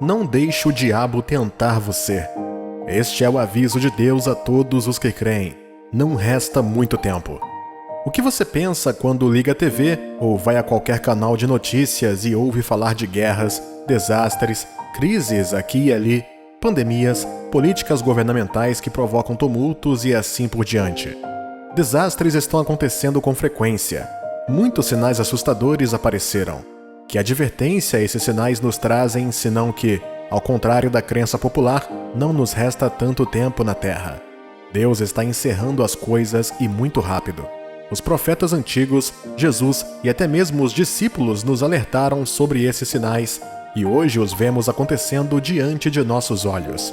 Não deixe o diabo tentar você. Este é o aviso de Deus a todos os que creem. Não resta muito tempo. O que você pensa quando liga a TV ou vai a qualquer canal de notícias e ouve falar de guerras, desastres, crises aqui e ali, pandemias, políticas governamentais que provocam tumultos e assim por diante? Desastres estão acontecendo com frequência. Muitos sinais assustadores apareceram. Que advertência esses sinais nos trazem, senão que, ao contrário da crença popular, não nos resta tanto tempo na Terra. Deus está encerrando as coisas e muito rápido. Os profetas antigos, Jesus e até mesmo os discípulos nos alertaram sobre esses sinais e hoje os vemos acontecendo diante de nossos olhos.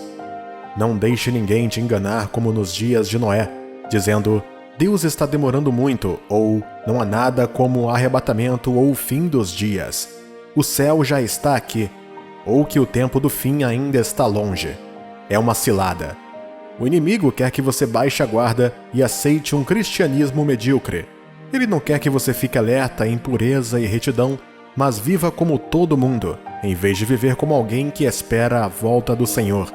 Não deixe ninguém te enganar como nos dias de Noé, dizendo: Deus está demorando muito, ou não há nada como o arrebatamento ou o fim dos dias. O céu já está aqui, ou que o tempo do fim ainda está longe. É uma cilada. O inimigo quer que você baixe a guarda e aceite um cristianismo medíocre. Ele não quer que você fique alerta em pureza e retidão, mas viva como todo mundo, em vez de viver como alguém que espera a volta do Senhor.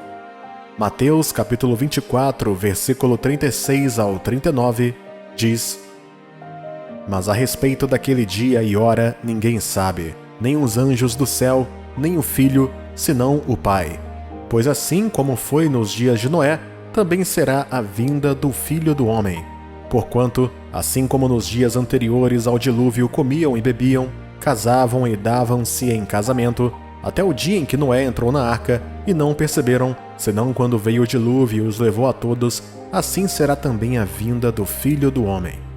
Mateus capítulo 24, versículo 36 ao 39, diz: Mas a respeito daquele dia e hora ninguém sabe, nem os anjos do céu, nem o Filho, senão o Pai. Pois assim como foi nos dias de Noé, também será a vinda do Filho do Homem. Porquanto, assim como nos dias anteriores ao dilúvio comiam e bebiam, casavam e davam-se em casamento, até o dia em que Noé entrou na arca, e não perceberam, senão quando veio o dilúvio e os levou a todos, assim será também a vinda do Filho do Homem.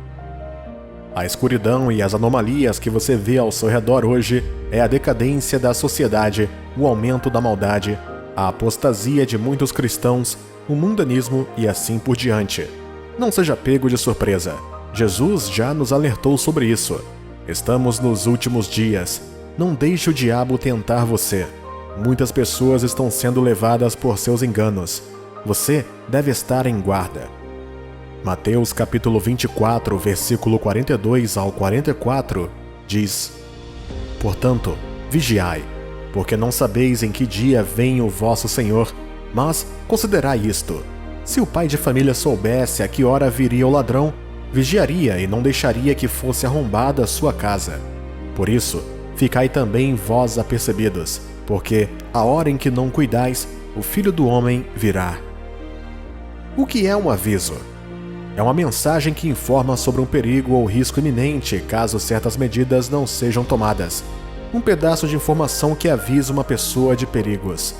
A escuridão e as anomalias que você vê ao seu redor hoje é a decadência da sociedade, o aumento da maldade, a apostasia de muitos cristãos, o mundanismo e assim por diante. Não seja pego de surpresa. Jesus já nos alertou sobre isso. Estamos nos últimos dias. Não deixe o diabo tentar você. Muitas pessoas estão sendo levadas por seus enganos. Você deve estar em guarda. Mateus capítulo 24, versículo 42 ao 44, diz: Portanto, vigiai, porque não sabeis em que dia vem o vosso Senhor. Mas considerai isto: se o pai de família soubesse a que hora viria o ladrão, vigiaria e não deixaria que fosse arrombada a sua casa. Por isso, ficai também vós apercebidos, porque a hora em que não cuidais, o Filho do Homem virá. O que é um aviso? É uma mensagem que informa sobre um perigo ou risco iminente caso certas medidas não sejam tomadas. Um pedaço de informação que avisa uma pessoa de perigos.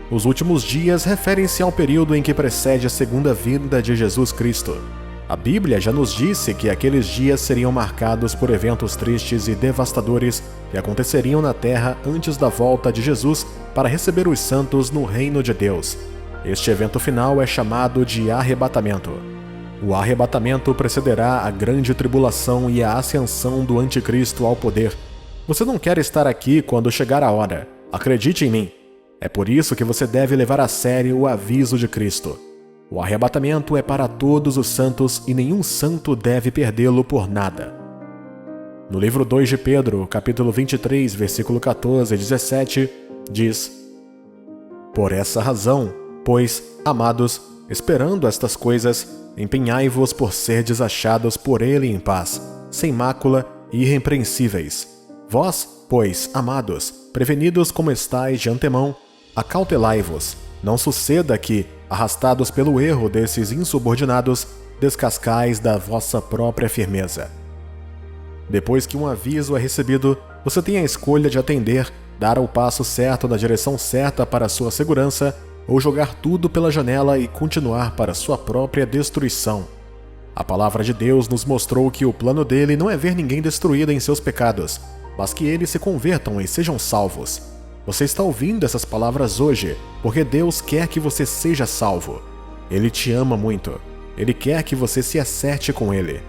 Os últimos dias referem-se ao período em que precede a segunda vinda de Jesus Cristo. A Bíblia já nos disse que aqueles dias seriam marcados por eventos tristes e devastadores que aconteceriam na terra antes da volta de Jesus para receber os santos no reino de Deus. Este evento final é chamado de arrebatamento. O arrebatamento precederá a grande tribulação e a ascensão do anticristo ao poder. Você não quer estar aqui quando chegar a hora. Acredite em mim. É por isso que você deve levar a sério o aviso de Cristo. O arrebatamento é para todos os santos e nenhum santo deve perdê-lo por nada. No livro 2 de Pedro, capítulo 23, versículo 14 e 17, diz: Por essa razão, pois, amados, esperando estas coisas, empenhai-vos por serdes achados por ele em paz, sem mácula e irrepreensíveis. Vós, pois, amados, prevenidos como estáis de antemão, acautelai-vos, não suceda que, arrastados pelo erro desses insubordinados, descascais da vossa própria firmeza. Depois que um aviso é recebido, você tem a escolha de atender, dar o passo certo na direção certa para a sua segurança, ou jogar tudo pela janela e continuar para sua própria destruição. A palavra de Deus nos mostrou que o plano dele não é ver ninguém destruído em seus pecados, mas que eles se convertam e sejam salvos. Você está ouvindo essas palavras hoje, porque Deus quer que você seja salvo. Ele te ama muito. Ele quer que você se acerte com Ele.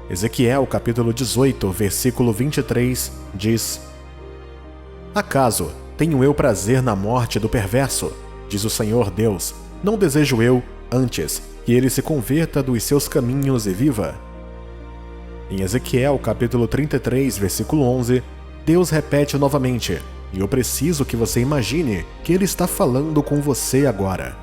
Ezequiel capítulo 18, versículo 23, diz: Acaso tenho eu prazer na morte do perverso? Diz o Senhor Deus. Não desejo eu, antes, que ele se converta dos seus caminhos e viva? Em Ezequiel capítulo 33, versículo 11, Deus repete novamente: e eu preciso que você imagine que ele está falando com você agora.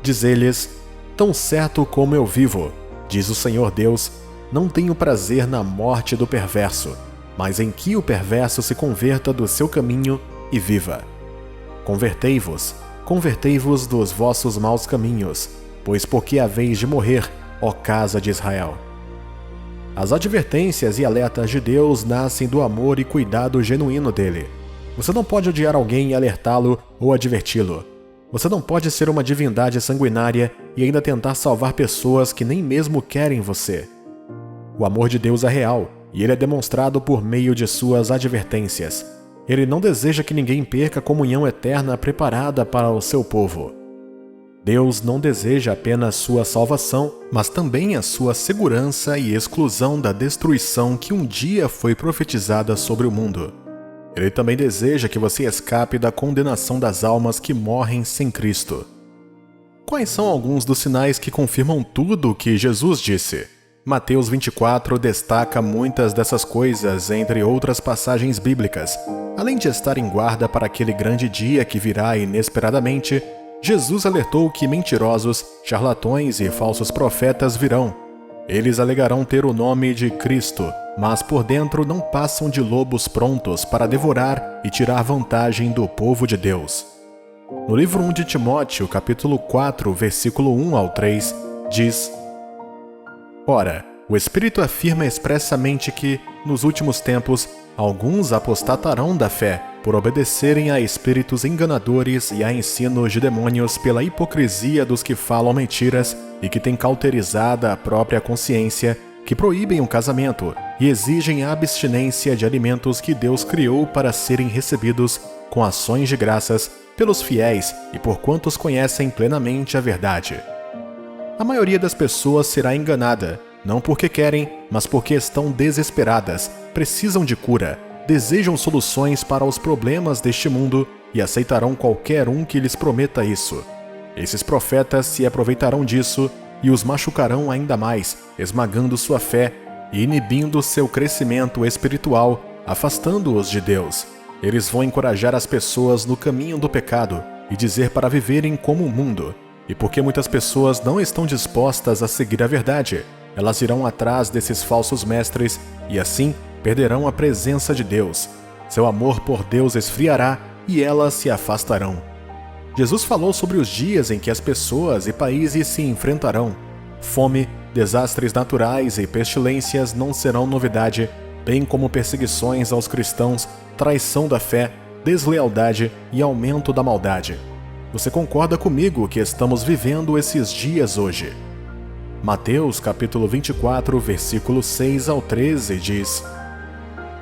Diz-lhes: tão certo como eu vivo, diz o Senhor Deus, não tenho prazer na morte do perverso, mas em que o perverso se converta do seu caminho e viva. Convertei-vos, convertei-vos dos vossos maus caminhos, pois porque haveis de morrer, ó casa de Israel. As advertências e alertas de Deus nascem do amor e cuidado genuíno dele. Você não pode odiar alguém e alertá-lo ou adverti-lo. Você não pode ser uma divindade sanguinária e ainda tentar salvar pessoas que nem mesmo querem você. O amor de Deus é real, e ele é demonstrado por meio de suas advertências. Ele não deseja que ninguém perca a comunhão eterna preparada para o seu povo. Deus não deseja apenas sua salvação, mas também a sua segurança e exclusão da destruição que um dia foi profetizada sobre o mundo. Ele também deseja que você escape da condenação das almas que morrem sem Cristo. Quais são alguns dos sinais que confirmam tudo o que Jesus disse? Mateus 24 destaca muitas dessas coisas, entre outras passagens bíblicas. Além de estar em guarda para aquele grande dia que virá inesperadamente, Jesus alertou que mentirosos, charlatões e falsos profetas virão. Eles alegarão ter o nome de Cristo, mas por dentro não passam de lobos prontos para devorar e tirar vantagem do povo de Deus. No livro 1 de Timóteo, capítulo 4, versículo 1 ao 3, diz: Ora, o Espírito afirma expressamente que, nos últimos tempos, alguns apostatarão da fé, por obedecerem a espíritos enganadores e a ensinos de demônios pela hipocrisia dos que falam mentiras e que têm cauterizada a própria consciência, que proíbem o casamento e exigem a abstinência de alimentos que Deus criou para serem recebidos com ações de graças pelos fiéis e por quantos conhecem plenamente a verdade. A maioria das pessoas será enganada, não porque querem, mas porque estão desesperadas, precisam de cura, desejam soluções para os problemas deste mundo e aceitarão qualquer um que lhes prometa isso. Esses profetas se aproveitarão disso e os machucarão ainda mais, esmagando sua fé e inibindo seu crescimento espiritual, afastando-os de Deus. Eles vão encorajar as pessoas no caminho do pecado e dizer para viverem como o mundo. E porque muitas pessoas não estão dispostas a seguir a verdade, elas irão atrás desses falsos mestres e assim perderão a presença de Deus. Seu amor por Deus esfriará e elas se afastarão. Jesus falou sobre os dias em que as pessoas e países se enfrentarão. Fome, desastres naturais e pestilências não serão novidade, bem como perseguições aos cristãos, traição da fé, deslealdade e aumento da maldade. Você concorda comigo que estamos vivendo esses dias hoje? Mateus capítulo 24, versículo 6 ao 13 diz: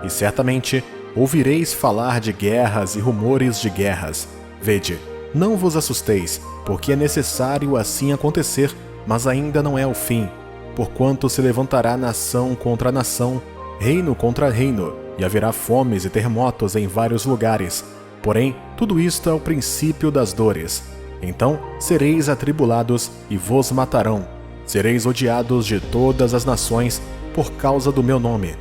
E certamente ouvireis falar de guerras e rumores de guerras. Vede, não vos assusteis, porque é necessário assim acontecer, mas ainda não é o fim. Porquanto se levantará nação contra nação, reino contra reino, e haverá fomes e terremotos em vários lugares. Porém, tudo isto é o princípio das dores. Então sereis atribulados e vos matarão. Sereis odiados de todas as nações por causa do meu nome.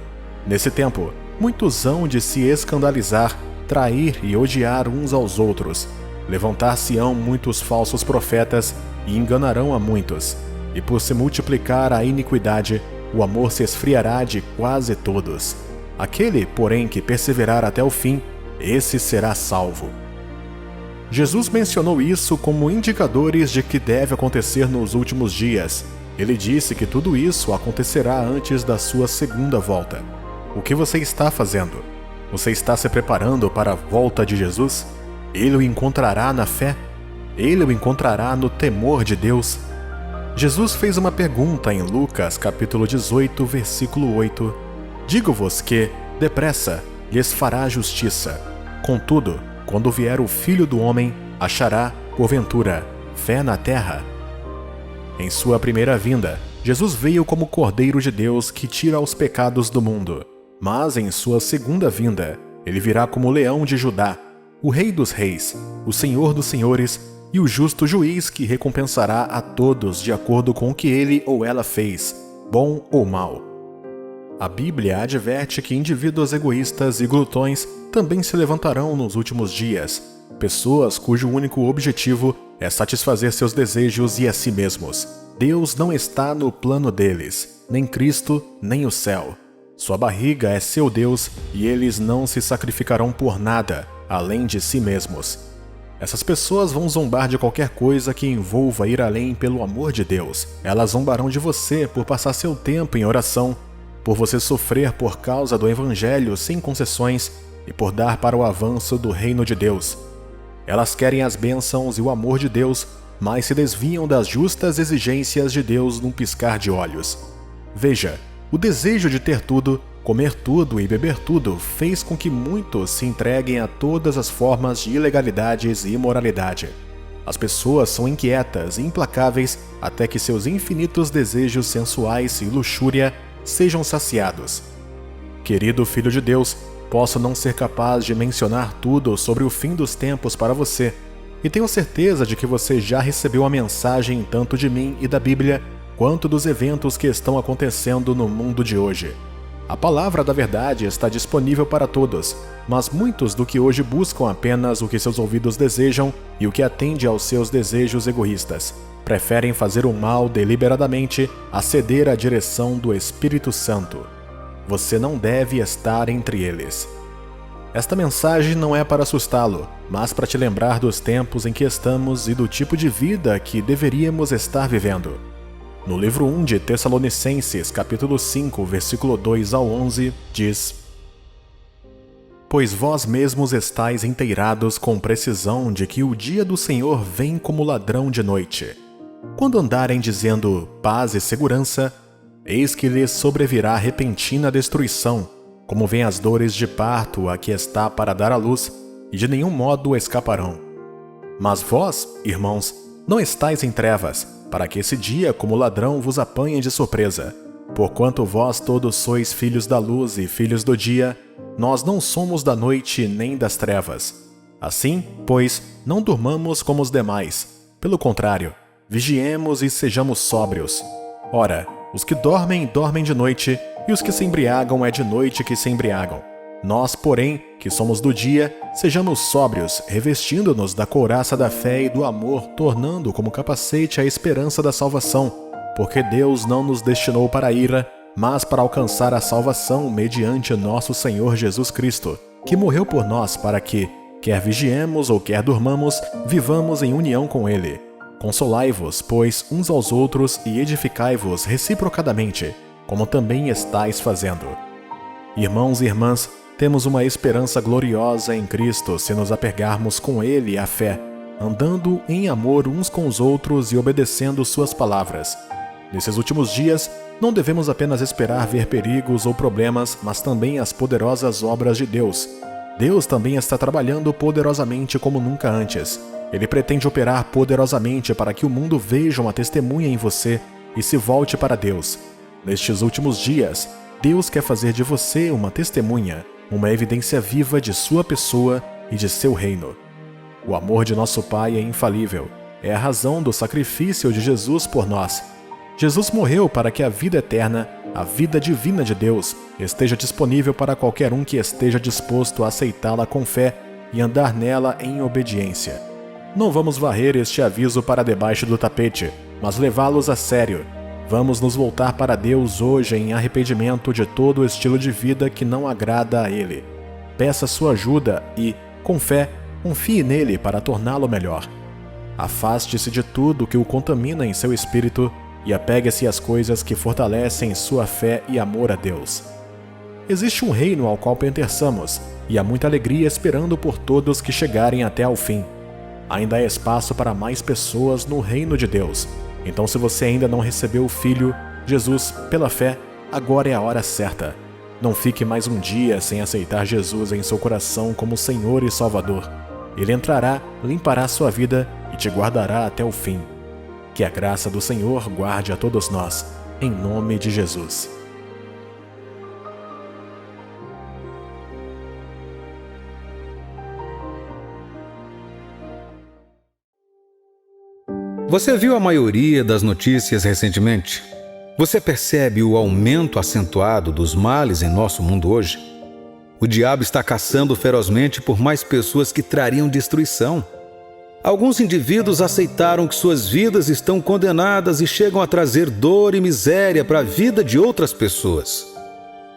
Nesse tempo, muitos hão de se escandalizar, trair e odiar uns aos outros. Levantar-se-ão muitos falsos profetas e enganarão a muitos. E por se multiplicar a iniquidade, o amor se esfriará de quase todos. Aquele, porém, que perseverar até o fim, esse será salvo. Jesus mencionou isso como indicadores de que deve acontecer nos últimos dias. Ele disse que tudo isso acontecerá antes da sua segunda volta. O que você está fazendo? Você está se preparando para a volta de Jesus? Ele o encontrará na fé? Ele o encontrará no temor de Deus? Jesus fez uma pergunta em Lucas capítulo 18, versículo 8. Digo-vos que, depressa, lhes fará justiça. Contudo, quando vier o Filho do Homem, achará, porventura, fé na terra? Em sua primeira vinda, Jesus veio como Cordeiro de Deus que tira os pecados do mundo. Mas em sua segunda vinda, ele virá como Leão de Judá, o Rei dos Reis, o Senhor dos Senhores e o justo juiz que recompensará a todos de acordo com o que ele ou ela fez, bom ou mal. A Bíblia adverte que indivíduos egoístas e glutões também se levantarão nos últimos dias, pessoas cujo único objetivo é satisfazer seus desejos e a si mesmos. Deus não está no plano deles, nem Cristo, nem o céu. Sua barriga é seu Deus e eles não se sacrificarão por nada, além de si mesmos. Essas pessoas vão zombar de qualquer coisa que envolva ir além pelo amor de Deus. Elas zombarão de você por passar seu tempo em oração, por você sofrer por causa do Evangelho sem concessões e por dar para o avanço do reino de Deus. Elas querem as bênçãos e o amor de Deus, mas se desviam das justas exigências de Deus num piscar de olhos. Veja, o desejo de ter tudo, comer tudo e beber tudo fez com que muitos se entreguem a todas as formas de ilegalidades e imoralidade. As pessoas são inquietas e implacáveis até que seus infinitos desejos sensuais e luxúria sejam saciados. Querido Filho de Deus, posso não ser capaz de mencionar tudo sobre o fim dos tempos para você, e tenho certeza de que você já recebeu a mensagem tanto de mim e da Bíblia, quanto dos eventos que estão acontecendo no mundo de hoje. A palavra da verdade está disponível para todos, mas muitos do que hoje buscam apenas o que seus ouvidos desejam e o que atende aos seus desejos egoístas. Preferem fazer o mal deliberadamente a ceder à direção do Espírito Santo. Você não deve estar entre eles. Esta mensagem não é para assustá-lo, mas para te lembrar dos tempos em que estamos e do tipo de vida que deveríamos estar vivendo. No livro 1 de Tessalonicenses, capítulo 5, versículo 2 ao 11, diz: Pois vós mesmos estáis inteirados com precisão de que o dia do Senhor vem como ladrão de noite. Quando andarem dizendo paz e segurança, eis que lhes sobrevirá repentina destruição, como vêm as dores de parto a que está para dar à luz, e de nenhum modo escaparão. Mas vós, irmãos, não estáis em trevas, para que esse dia como ladrão vos apanhe de surpresa. Porquanto vós todos sois filhos da luz e filhos do dia, nós não somos da noite nem das trevas. Assim, pois, não durmamos como os demais. Pelo contrário, vigiemos e sejamos sóbrios. Ora, os que dormem, dormem de noite, e os que se embriagam é de noite que se embriagam. Nós, porém, que somos do dia, sejamos sóbrios, revestindo-nos da couraça da fé e do amor, tornando como capacete a esperança da salvação, porque Deus não nos destinou para a ira, mas para alcançar a salvação mediante nosso Senhor Jesus Cristo, que morreu por nós para que, quer vigiemos ou quer durmamos, vivamos em união com Ele. Consolai-vos, pois, uns aos outros e edificai-vos reciprocadamente, como também estáis fazendo. Irmãos e irmãs, temos uma esperança gloriosa em Cristo se nos apegarmos com Ele à fé, andando em amor uns com os outros e obedecendo suas palavras. Nesses últimos dias, não devemos apenas esperar ver perigos ou problemas, mas também as poderosas obras de Deus. Deus também está trabalhando poderosamente como nunca antes. Ele pretende operar poderosamente para que o mundo veja uma testemunha em você e se volte para Deus. Nestes últimos dias, Deus quer fazer de você uma testemunha, uma evidência viva de sua pessoa e de seu reino. O amor de nosso Pai é infalível. É a razão do sacrifício de Jesus por nós. Jesus morreu para que a vida eterna, a vida divina de Deus, esteja disponível para qualquer um que esteja disposto a aceitá-la com fé e andar nela em obediência. Não vamos varrer este aviso para debaixo do tapete, mas levá-los a sério. Vamos nos voltar para Deus hoje em arrependimento de todo o estilo de vida que não agrada a Ele. Peça sua ajuda e, com fé, confie nele para torná-lo melhor. Afaste-se de tudo que o contamina em seu espírito e apegue-se às coisas que fortalecem sua fé e amor a Deus. Existe um reino ao qual pertençamos e há muita alegria esperando por todos que chegarem até ao fim. Ainda há espaço para mais pessoas no reino de Deus. Então, se você ainda não recebeu o Filho, Jesus, pela fé, agora é a hora certa. Não fique mais um dia sem aceitar Jesus em seu coração como Senhor e Salvador. Ele entrará, limpará sua vida e te guardará até o fim. Que a graça do Senhor guarde a todos nós, em nome de Jesus. Você viu a maioria das notícias recentemente? Você percebe o aumento acentuado dos males em nosso mundo hoje? O diabo está caçando ferozmente por mais pessoas que trariam destruição. Alguns indivíduos aceitaram que suas vidas estão condenadas e chegam a trazer dor e miséria para a vida de outras pessoas.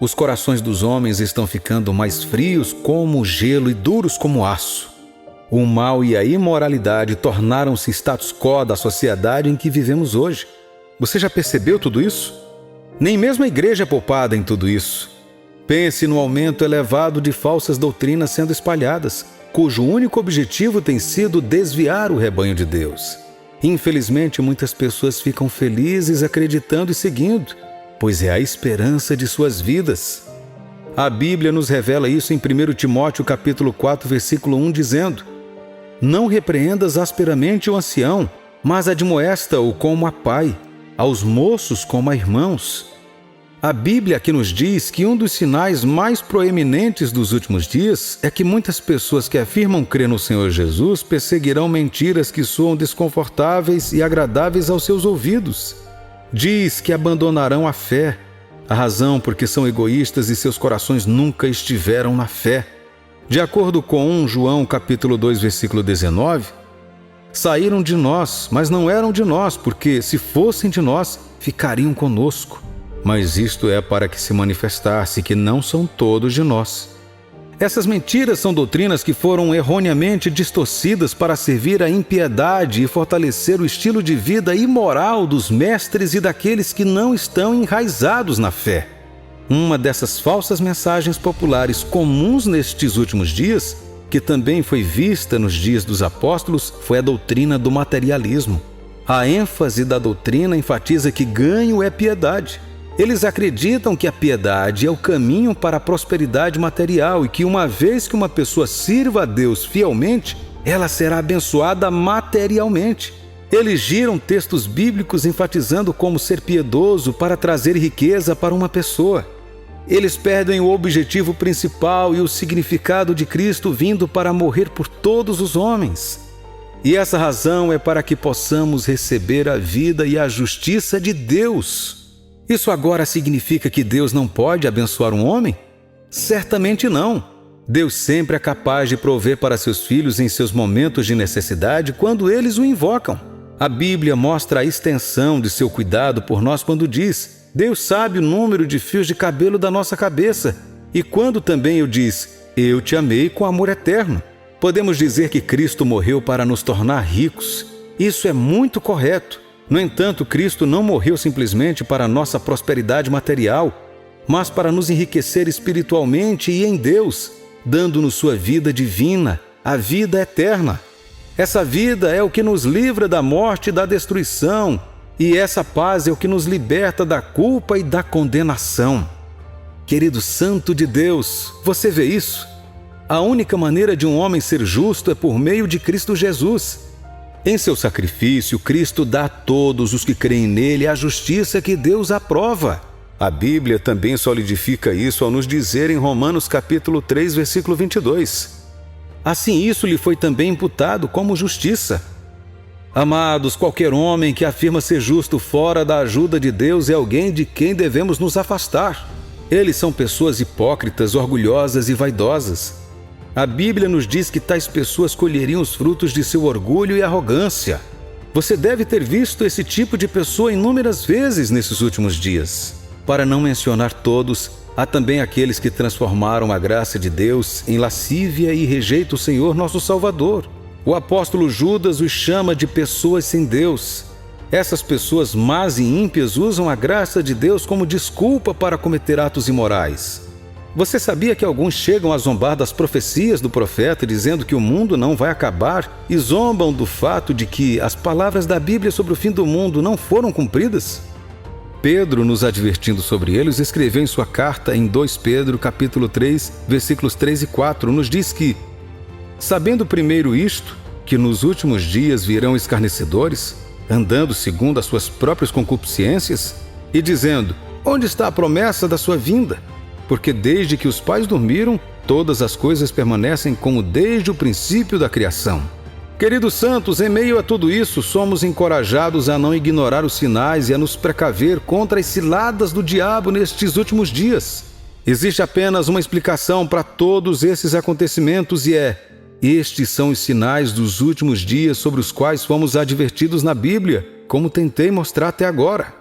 Os corações dos homens estão ficando mais frios como gelo e duros como aço. O mal e a imoralidade tornaram-se status quo da sociedade em que vivemos hoje. Você já percebeu tudo isso? Nem mesmo a igreja é poupada em tudo isso. Pense no aumento elevado de falsas doutrinas sendo espalhadas, cujo único objetivo tem sido desviar o rebanho de Deus. Infelizmente, muitas pessoas ficam felizes acreditando e seguindo, pois é a esperança de suas vidas. A Bíblia nos revela isso em 1 Timóteo capítulo 4, versículo 1, dizendo: Não repreendas asperamente o ancião, mas admoesta-o como a pai, aos moços como a irmãos. A Bíblia aqui nos diz que um dos sinais mais proeminentes dos últimos dias é que muitas pessoas que afirmam crer no Senhor Jesus perseguirão mentiras que soam desconfortáveis e agradáveis aos seus ouvidos. Diz que abandonarão a fé, a razão porque são egoístas e seus corações nunca estiveram na fé. De acordo com 1 João capítulo 2, versículo 19, saíram de nós, mas não eram de nós, porque se fossem de nós, ficariam conosco. Mas isto é para que se manifestasse que não são todos de nós. Essas mentiras são doutrinas que foram erroneamente distorcidas para servir à impiedade e fortalecer o estilo de vida imoral dos mestres e daqueles que não estão enraizados na fé. Uma dessas falsas mensagens populares comuns nestes últimos dias, que também foi vista nos dias dos apóstolos, foi a doutrina do materialismo. A ênfase da doutrina enfatiza que ganho é piedade. Eles acreditam que a piedade é o caminho para a prosperidade material e que uma vez que uma pessoa sirva a Deus fielmente, ela será abençoada materialmente. Eles giram textos bíblicos enfatizando como ser piedoso para trazer riqueza para uma pessoa. Eles perdem o objetivo principal e o significado de Cristo vindo para morrer por todos os homens. E essa razão é para que possamos receber a vida e a justiça de Deus. Isso agora significa que Deus não pode abençoar um homem? Certamente não. Deus sempre é capaz de prover para seus filhos em seus momentos de necessidade quando eles o invocam. A Bíblia mostra a extensão de seu cuidado por nós quando diz: Deus sabe o número de fios de cabelo da nossa cabeça. E quando também eu diz: Eu te amei com amor eterno. Podemos dizer que Cristo morreu para nos tornar ricos. Isso é muito correto. No entanto, Cristo não morreu simplesmente para nossa prosperidade material, mas para nos enriquecer espiritualmente e em Deus, dando-nos sua vida divina, a vida eterna. Essa vida é o que nos livra da morte e da destruição, e essa paz é o que nos liberta da culpa e da condenação. Querido Santo de Deus, você vê isso? A única maneira de um homem ser justo é por meio de Cristo Jesus. Em seu sacrifício, Cristo dá a todos os que creem nele a justiça que Deus aprova. A Bíblia também solidifica isso ao nos dizer em Romanos capítulo 3, versículo 22. Assim isso lhe foi também imputado como justiça. Amados, qualquer homem que afirma ser justo fora da ajuda de Deus é alguém de quem devemos nos afastar. Eles são pessoas hipócritas, orgulhosas e vaidosas. A Bíblia nos diz que tais pessoas colheriam os frutos de seu orgulho e arrogância. Você deve ter visto esse tipo de pessoa inúmeras vezes nesses últimos dias. Para não mencionar todos, há também aqueles que transformaram a graça de Deus em lascívia e rejeitam o Senhor nosso Salvador. O apóstolo Judas os chama de pessoas sem Deus. Essas pessoas más e ímpias usam a graça de Deus como desculpa para cometer atos imorais. Você sabia que alguns chegam a zombar das profecias do profeta, dizendo que o mundo não vai acabar, e zombam do fato de que as palavras da Bíblia sobre o fim do mundo não foram cumpridas? Pedro, nos advertindo sobre eles, escreveu em sua carta em 2 Pedro, capítulo 3, versículos 3 e 4, nos diz que: Sabendo primeiro isto, que nos últimos dias virão escarnecedores, andando segundo as suas próprias concupiscências, e dizendo: Onde está a promessa da sua vinda? Porque desde que os pais dormiram, todas as coisas permanecem como desde o princípio da criação. Queridos santos, em meio a tudo isso, somos encorajados a não ignorar os sinais e a nos precaver contra as ciladas do diabo nestes últimos dias. Existe apenas uma explicação para todos esses acontecimentos e estes são os sinais dos últimos dias sobre os quais fomos advertidos na Bíblia, como tentei mostrar até agora.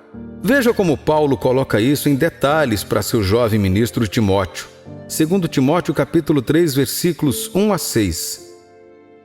Veja como Paulo coloca isso em detalhes para seu jovem ministro Timóteo. 2 Timóteo capítulo 3, versículos 1 a 6.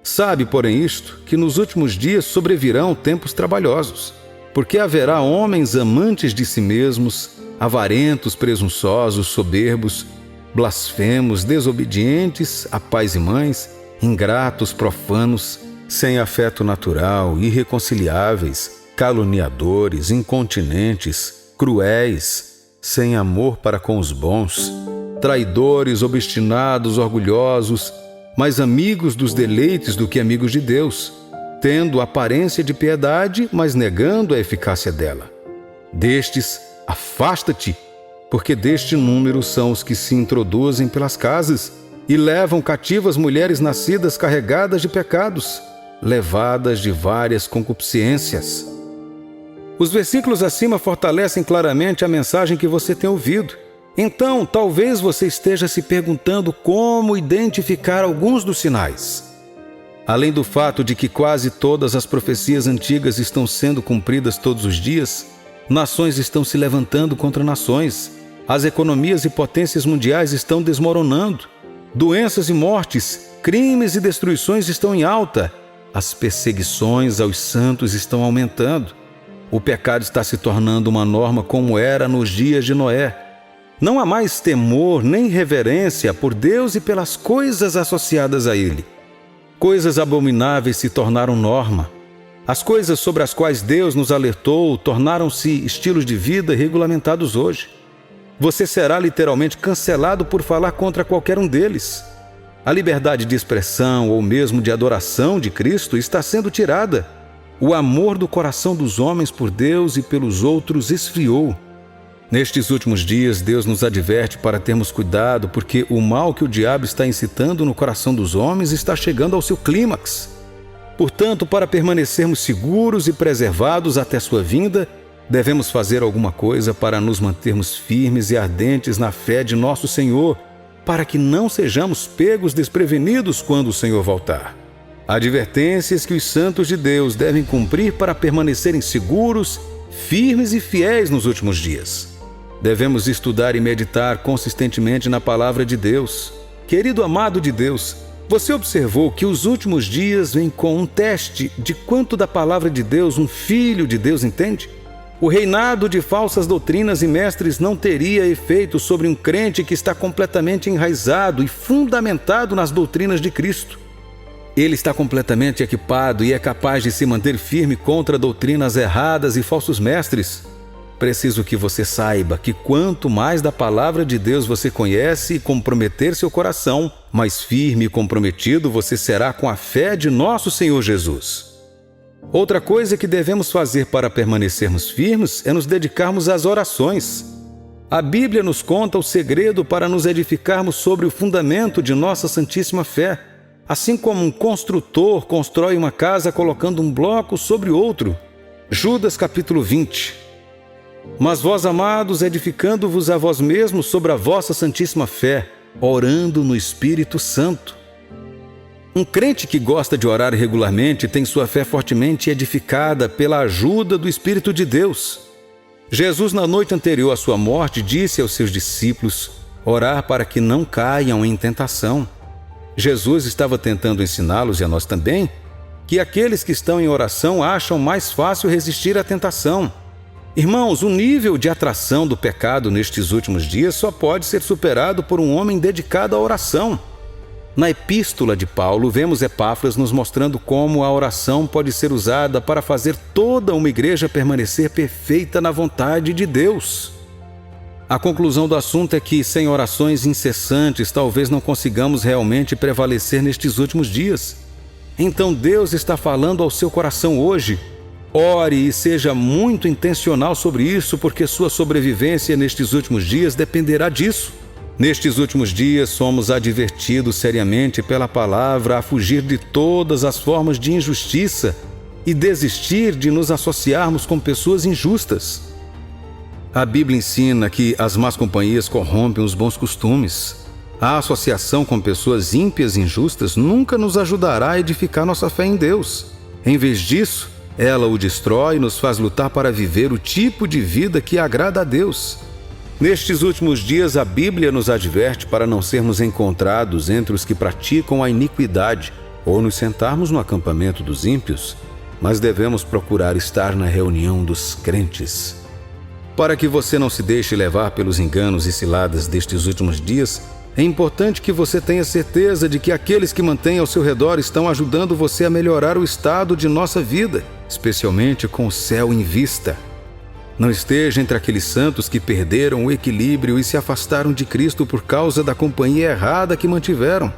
Sabe, porém, isto, que nos últimos dias sobrevirão tempos trabalhosos, porque haverá homens amantes de si mesmos, avarentos, presunçosos, soberbos, blasfemos, desobedientes a pais e mães, ingratos, profanos, sem afeto natural, irreconciliáveis, caluniadores, incontinentes, cruéis, sem amor para com os bons, traidores, obstinados, orgulhosos, mais amigos dos deleites do que amigos de Deus, tendo aparência de piedade, mas negando a eficácia dela. Destes, afasta-te, porque deste número são os que se introduzem pelas casas e levam cativas mulheres nascidas carregadas de pecados, levadas de várias concupiscências. Os versículos acima fortalecem claramente a mensagem que você tem ouvido. Então, talvez você esteja se perguntando como identificar alguns dos sinais. Além do fato de que quase todas as profecias antigas estão sendo cumpridas todos os dias, nações estão se levantando contra nações, as economias e potências mundiais estão desmoronando, doenças e mortes, crimes e destruições estão em alta, as perseguições aos santos estão aumentando, o pecado está se tornando uma norma como era nos dias de Noé. Não há mais temor nem reverência por Deus e pelas coisas associadas a Ele. Coisas abomináveis se tornaram norma. As coisas sobre as quais Deus nos alertou tornaram-se estilos de vida regulamentados hoje. Você será literalmente cancelado por falar contra qualquer um deles. A liberdade de expressão ou mesmo de adoração de Cristo está sendo tirada. O amor do coração dos homens por Deus e pelos outros esfriou. Nestes últimos dias, Deus nos adverte para termos cuidado, porque o mal que o diabo está incitando no coração dos homens está chegando ao seu clímax. Portanto, para permanecermos seguros e preservados até sua vinda, devemos fazer alguma coisa para nos mantermos firmes e ardentes na fé de nosso Senhor, para que não sejamos pegos desprevenidos quando o Senhor voltar. Advertências que os santos de Deus devem cumprir para permanecerem seguros, firmes e fiéis nos últimos dias. Devemos estudar e meditar consistentemente na palavra de Deus. Querido amado de Deus, você observou que os últimos dias vêm com um teste de quanto da palavra de Deus um filho de Deus entende? O reinado de falsas doutrinas e mestres não teria efeito sobre um crente que está completamente enraizado e fundamentado nas doutrinas de Cristo. Ele está completamente equipado e é capaz de se manter firme contra doutrinas erradas e falsos mestres. Preciso que você saiba que quanto mais da palavra de Deus você conhece e comprometer seu coração, mais firme e comprometido você será com a fé de nosso Senhor Jesus. Outra coisa que devemos fazer para permanecermos firmes é nos dedicarmos às orações. A Bíblia nos conta o segredo para nos edificarmos sobre o fundamento de nossa santíssima fé. Assim como um construtor constrói uma casa colocando um bloco sobre outro. Judas capítulo 20. Mas vós, amados, edificando-vos a vós mesmos sobre a vossa santíssima fé, orando no Espírito Santo. Um crente que gosta de orar regularmente tem sua fé fortemente edificada pela ajuda do Espírito de Deus. Jesus, na noite anterior à sua morte, disse aos seus discípulos orar para que não caiam em tentação. Jesus estava tentando ensiná-los, e a nós também, que aqueles que estão em oração acham mais fácil resistir à tentação. Irmãos, o nível de atração do pecado nestes últimos dias só pode ser superado por um homem dedicado à oração. Na epístola de Paulo, vemos Epáfras nos mostrando como a oração pode ser usada para fazer toda uma igreja permanecer perfeita na vontade de Deus. A conclusão do assunto é que, sem orações incessantes, talvez não consigamos realmente prevalecer nestes últimos dias. Então Deus está falando ao seu coração hoje. Ore e seja muito intencional sobre isso, porque sua sobrevivência nestes últimos dias dependerá disso. Nestes últimos dias, somos advertidos seriamente pela palavra a fugir de todas as formas de injustiça e desistir de nos associarmos com pessoas injustas. A Bíblia ensina que as más companhias corrompem os bons costumes. A associação com pessoas ímpias e injustas nunca nos ajudará a edificar nossa fé em Deus. Em vez disso, ela o destrói e nos faz lutar para viver o tipo de vida que agrada a Deus. Nestes últimos dias, a Bíblia nos adverte para não sermos encontrados entre os que praticam a iniquidade ou nos sentarmos no acampamento dos ímpios, mas devemos procurar estar na reunião dos crentes. Para que você não se deixe levar pelos enganos e ciladas destes últimos dias, é importante que você tenha certeza de que aqueles que mantêm ao seu redor estão ajudando você a melhorar o estado de nossa vida, especialmente com o céu em vista. Não esteja entre aqueles santos que perderam o equilíbrio e se afastaram de Cristo por causa da companhia errada que mantiveram.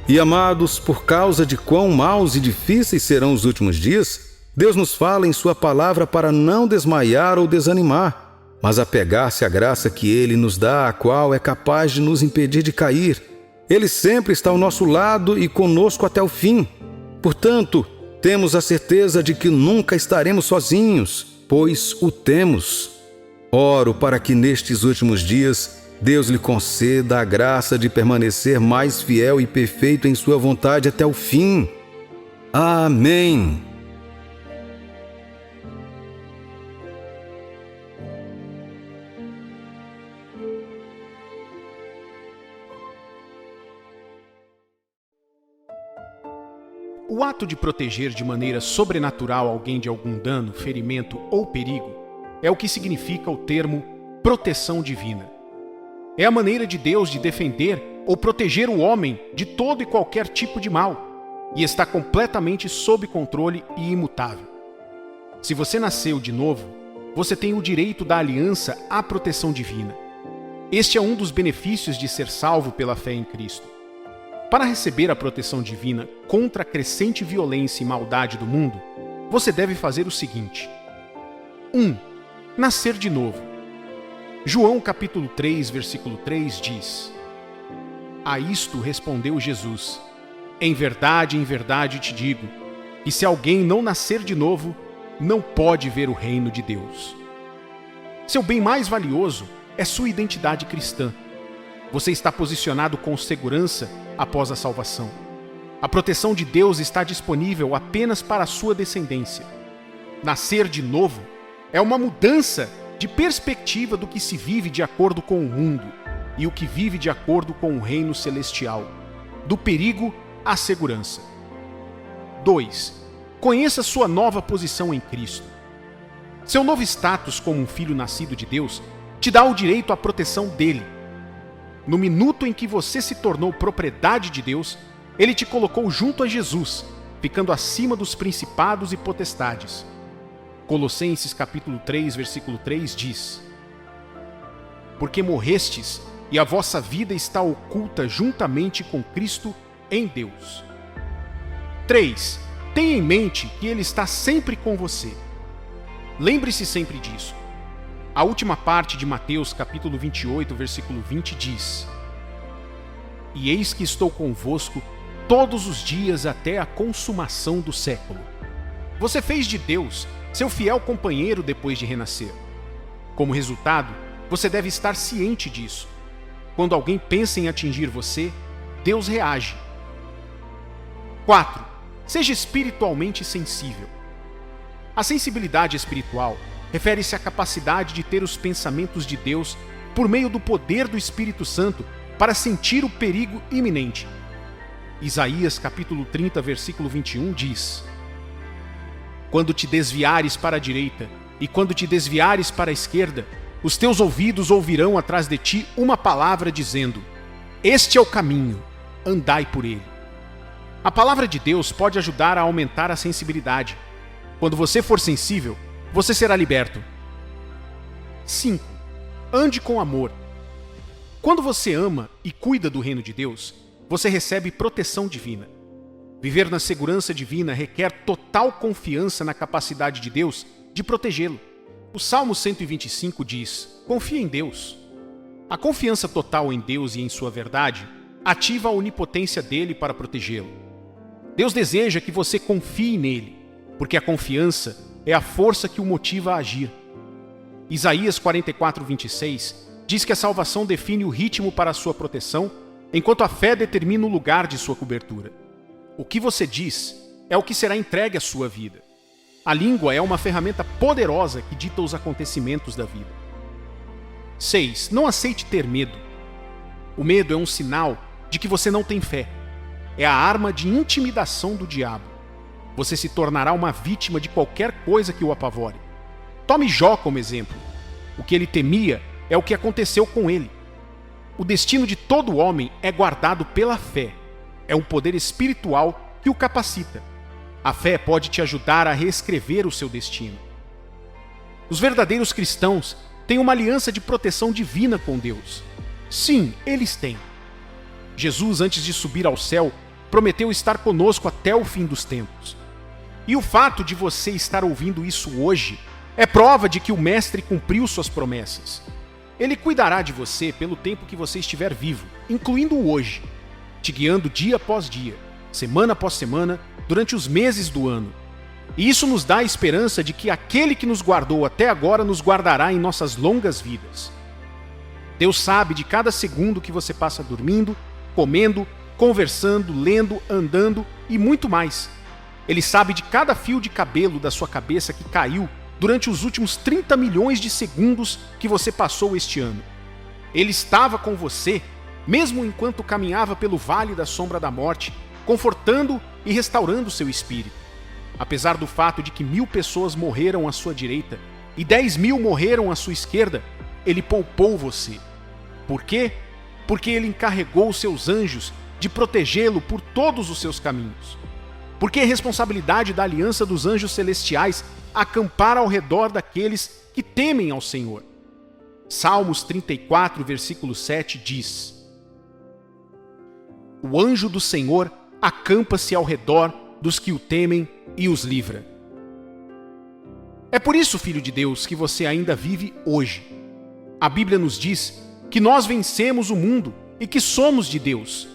E amados, por causa de quão maus e difíceis serão os últimos dias, Deus nos fala em sua palavra para não desmaiar ou desanimar, mas apegar-se à graça que Ele nos dá, a qual é capaz de nos impedir de cair. Ele sempre está ao nosso lado e conosco até o fim. Portanto, temos a certeza de que nunca estaremos sozinhos, pois o temos. Oro para que nestes últimos dias Deus lhe conceda a graça de permanecer mais fiel e perfeito em sua vontade até o fim. Amém. O ato de proteger de maneira sobrenatural alguém de algum dano, ferimento ou perigo é o que significa o termo proteção divina. É a maneira de Deus de defender ou proteger o homem de todo e qualquer tipo de mal, e está completamente sob controle e imutável. Se você nasceu de novo, você tem o direito da aliança à proteção divina. Este é um dos benefícios de ser salvo pela fé em Cristo. Para receber a proteção divina contra a crescente violência e maldade do mundo, você deve fazer o seguinte: 1. Nascer de novo. João capítulo 3, versículo 3 diz: A isto respondeu Jesus: em verdade te digo, que se alguém não nascer de novo, não pode ver o reino de Deus. Seu bem mais valioso é sua identidade cristã. Você está posicionado com segurança após a salvação. A proteção de Deus está disponível apenas para a sua descendência. Nascer de novo é uma mudança de perspectiva do que se vive de acordo com o mundo e o que vive de acordo com o reino celestial, do perigo à segurança. 2. Conheça sua nova posição em Cristo. Seu novo status como um filho nascido de Deus te dá o direito à proteção dele. No minuto em que você se tornou propriedade de Deus, Ele te colocou junto a Jesus, ficando acima dos principados e potestades. Colossenses capítulo 3, versículo 3 diz: Porque morrestes, e a vossa vida está oculta juntamente com Cristo em Deus. 3. Tenha em mente que Ele está sempre com você. Lembre-se sempre disso. A última parte de Mateus capítulo 28, versículo 20 diz: E eis que estou convosco todos os dias até a consumação do século. Você fez de Deus seu fiel companheiro depois de renascer. Como resultado, você deve estar ciente disso. Quando alguém pensa em atingir você, Deus reage. 4. Seja espiritualmente sensível. A sensibilidade espiritual refere-se à capacidade de ter os pensamentos de Deus por meio do poder do Espírito Santo para sentir o perigo iminente. Isaías capítulo 30, versículo 21 diz: Quando te desviares para a direita e quando te desviares para a esquerda, os teus ouvidos ouvirão atrás de ti uma palavra dizendo: Este é o caminho, andai por ele. A palavra de Deus pode ajudar a aumentar a sensibilidade. Quando você for sensível, você será liberto. 5. Ande com amor. Quando você ama e cuida do reino de Deus, você recebe proteção divina. Viver na segurança divina requer total confiança na capacidade de Deus de protegê-lo. O Salmo 125 diz: Confie em Deus. A confiança total em Deus e em sua verdade ativa a onipotência dele para protegê-lo. Deus deseja que você confie nele, porque a confiança é a força que o motiva a agir. Isaías 44:26 diz que a salvação define o ritmo para a sua proteção, enquanto a fé determina o lugar de sua cobertura. O que você diz é o que será entregue à sua vida. A língua é uma ferramenta poderosa que dita os acontecimentos da vida. 6. Não aceite ter medo. O medo é um sinal de que você não tem fé. É a arma de intimidação do diabo. Você se tornará uma vítima de qualquer coisa que o apavore. Tome Jó como exemplo. O que ele temia é o que aconteceu com ele. O destino de todo homem é guardado pela fé. É um poder espiritual que o capacita. A fé pode te ajudar a reescrever o seu destino. Os verdadeiros cristãos têm uma aliança de proteção divina com Deus. Sim, eles têm. Jesus, antes de subir ao céu, prometeu estar conosco até o fim dos tempos. E o fato de você estar ouvindo isso hoje é prova de que o Mestre cumpriu suas promessas. Ele cuidará de você pelo tempo que você estiver vivo, incluindo o hoje, te guiando dia após dia, semana após semana, durante os meses do ano. E isso nos dá a esperança de que aquele que nos guardou até agora nos guardará em nossas longas vidas. Deus sabe de cada segundo que você passa dormindo, comendo, conversando, lendo, andando e muito mais. Ele sabe de cada fio de cabelo da sua cabeça que caiu durante os últimos 30 milhões de segundos que você passou este ano. Ele estava com você, mesmo enquanto caminhava pelo vale da sombra da morte, confortando e restaurando seu espírito. Apesar do fato de que 1.000 pessoas morreram à sua direita e 10.000 morreram à sua esquerda, ele poupou você. Por quê? Porque ele encarregou seus anjos de protegê-lo por todos os seus caminhos. Porque é responsabilidade da aliança dos anjos celestiais acampar ao redor daqueles que temem ao Senhor. Salmos 34, versículo 7 diz: O anjo do Senhor acampa-se ao redor dos que o temem e os livra. É por isso, filho de Deus, que você ainda vive hoje. A Bíblia nos diz que nós vencemos o mundo e que somos de Deus.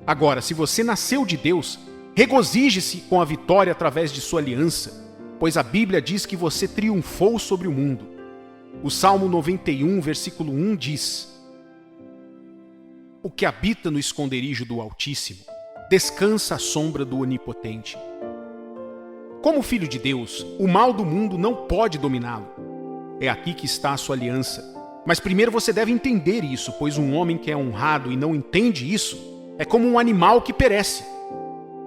Agora, se você nasceu de Deus, regozije-se com a vitória através de sua aliança, pois a Bíblia diz que você triunfou sobre o mundo. O Salmo 91, versículo 1 diz: O que habita no esconderijo do Altíssimo descansa à sombra do Onipotente. Como filho de Deus, o mal do mundo não pode dominá-lo. É aqui que está a sua aliança. Mas primeiro você deve entender isso, pois um homem que é honrado e não entende isso é como um animal que perece.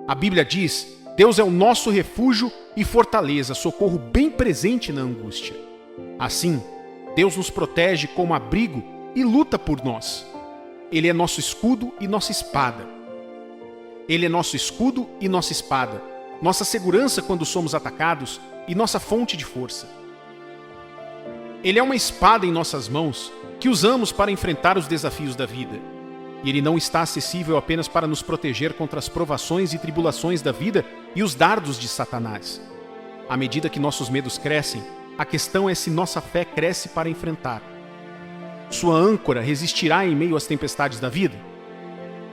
A Bíblia diz: Deus é o nosso refúgio e fortaleza, socorro bem presente na angústia. Assim, Deus nos protege como abrigo e luta por nós. Ele é nosso escudo e nossa espada. Ele é nosso escudo e nossa espada, nossa segurança quando somos atacados e nossa fonte de força. Ele é uma espada em nossas mãos que usamos para enfrentar os desafios da vida. E ele não está acessível apenas para nos proteger contra as provações e tribulações da vida e os dardos de Satanás. À medida que nossos medos crescem, a questão é se nossa fé cresce para enfrentar. Sua âncora resistirá em meio às tempestades da vida?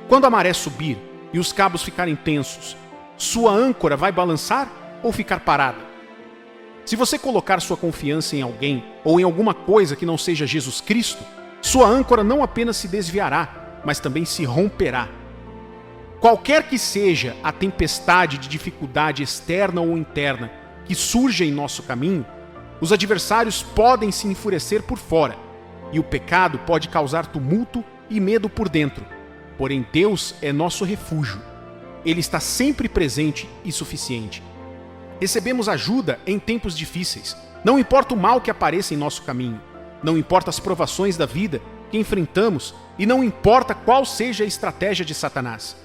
Quando a maré subir e os cabos ficarem tensos, sua âncora vai balançar ou ficar parada? Se você colocar sua confiança em alguém ou em alguma coisa que não seja Jesus Cristo, sua âncora não apenas se desviará, mas também se romperá. Qualquer que seja a tempestade de dificuldade externa ou interna que surja em nosso caminho, os adversários podem se enfurecer por fora, e o pecado pode causar tumulto e medo por dentro. Porém, Deus é nosso refúgio. Ele está sempre presente e suficiente. Recebemos ajuda em tempos difíceis. Não importa o mal que apareça em nosso caminho. Não importa as provações da vida que enfrentamos e não importa qual seja a estratégia de Satanás.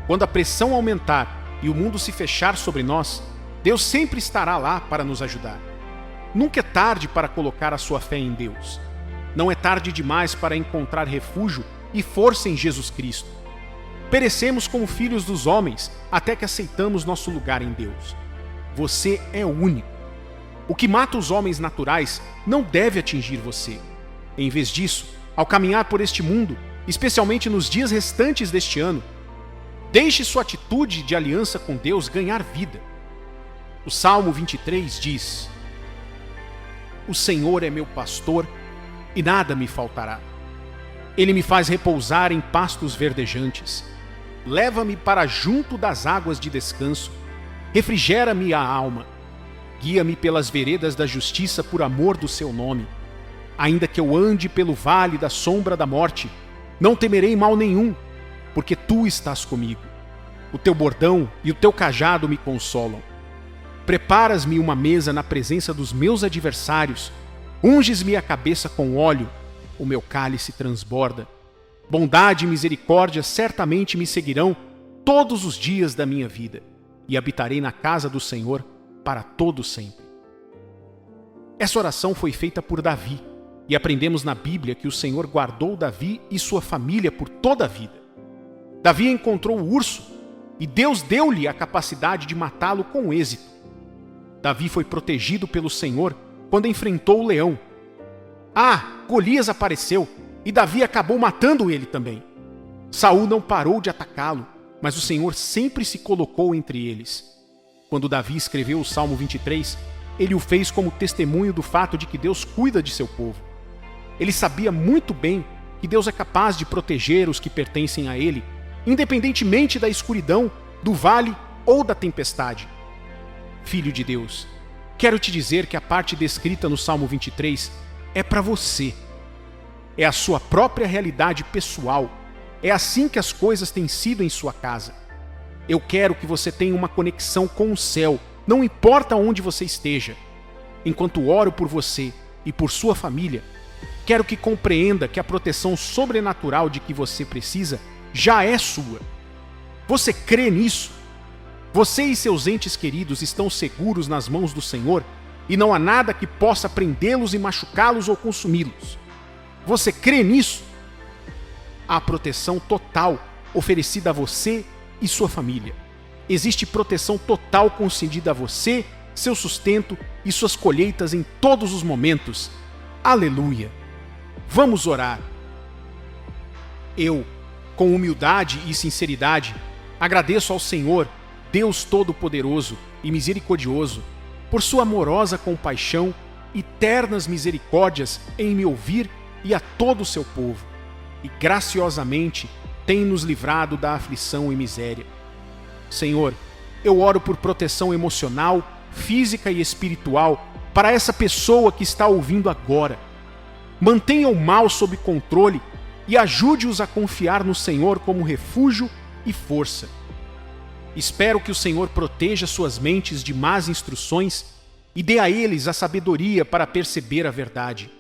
Quando a pressão aumentar e o mundo se fechar sobre nós, Deus sempre estará lá para nos ajudar. Nunca é tarde para colocar a sua fé em Deus. Não é tarde demais para encontrar refúgio e força em Jesus Cristo. Perecemos como filhos dos homens até que aceitamos nosso lugar em Deus. Você é único. O que mata os homens naturais não deve atingir você. Em vez disso, ao caminhar por este mundo, especialmente nos dias restantes deste ano, deixe sua atitude de aliança com Deus ganhar vida. O Salmo 23 diz: O Senhor é meu pastor e nada me faltará. Ele me faz repousar em pastos verdejantes. Leva-me para junto das águas de descanso. Refrigera-me a alma. Guia-me pelas veredas da justiça por amor do seu nome. Ainda que eu ande pelo vale da sombra da morte, não temerei mal nenhum, porque tu estás comigo. O teu bordão e o teu cajado me consolam. Preparas-me uma mesa na presença dos meus adversários. Unges-me a cabeça com óleo. O meu cálice transborda. Bondade e misericórdia certamente me seguirão todos os dias da minha vida, e habitarei na casa do Senhor para todo sempre. Essa oração foi feita por Davi, e aprendemos na Bíblia que o Senhor guardou Davi e sua família por toda a vida. Davi encontrou o urso, e Deus deu-lhe a capacidade de matá-lo com êxito. Davi foi protegido pelo Senhor quando enfrentou o leão. Golias apareceu, e Davi acabou matando ele também. Saul não parou de atacá-lo, mas o Senhor sempre se colocou entre eles. Quando Davi escreveu o Salmo 23, ele o fez como testemunho do fato de que Deus cuida de seu povo. Ele sabia muito bem que Deus é capaz de proteger os que pertencem a ele, independentemente da escuridão, do vale ou da tempestade. Filho de Deus, quero te dizer que a parte descrita no Salmo 23 é para você. É a sua própria realidade pessoal. É assim que as coisas têm sido em sua casa. Eu quero que você tenha uma conexão com o céu, não importa onde você esteja. Enquanto oro por você e por sua família, quero que compreenda que a proteção sobrenatural de que você precisa já é sua. Você crê nisso? Você e seus entes queridos estão seguros nas mãos do Senhor e não há nada que possa prendê-los e machucá-los ou consumi-los. Você crê nisso? Há proteção total oferecida a você e sua família. Existe proteção total concedida a você, seu sustento e suas colheitas em todos os momentos. Aleluia! Vamos orar. Eu, com humildade e sinceridade, agradeço ao Senhor, Deus Todo-Poderoso e Misericordioso, por sua amorosa compaixão e ternas misericórdias em me ouvir e a todo o seu povo, e graciosamente tem nos livrado da aflição e miséria. Senhor, eu oro por proteção emocional, física e espiritual para essa pessoa que está ouvindo agora. Mantenha o mal sob controle e ajude-os a confiar no Senhor como refúgio e força. Espero que o Senhor proteja suas mentes de más instruções e dê a eles a sabedoria para perceber a verdade.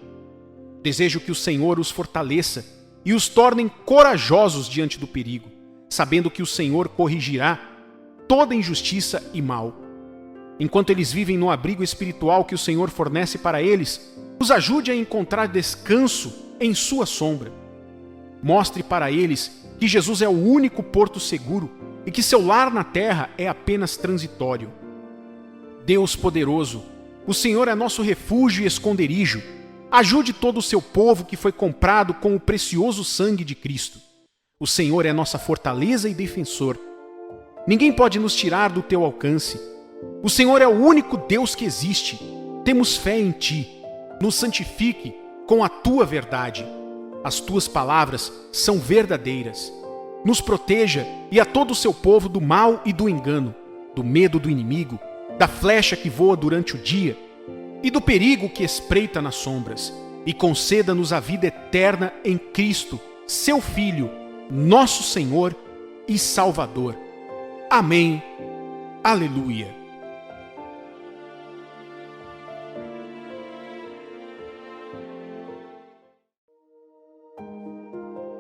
Desejo que o Senhor os fortaleça e os torne corajosos diante do perigo, sabendo que o Senhor corrigirá toda injustiça e mal. Enquanto eles vivem no abrigo espiritual que o Senhor fornece para eles, os ajude a encontrar descanso em sua sombra. Mostre para eles que Jesus é o único porto seguro e que seu lar na terra é apenas transitório. Deus poderoso, o Senhor é nosso refúgio e esconderijo. Ajude todo o seu povo que foi comprado com o precioso sangue de Cristo. O Senhor é nossa fortaleza e defensor. Ninguém pode nos tirar do teu alcance. O Senhor é o único Deus que existe. Temos fé em ti. Nos santifique com a tua verdade. As tuas palavras são verdadeiras. Nos proteja e a todo o seu povo do mal e do engano, do medo do inimigo, da flecha que voa durante o dia e do perigo que espreita nas sombras, e conceda-nos a vida eterna em Cristo, seu Filho, nosso Senhor e Salvador. Amém. Aleluia.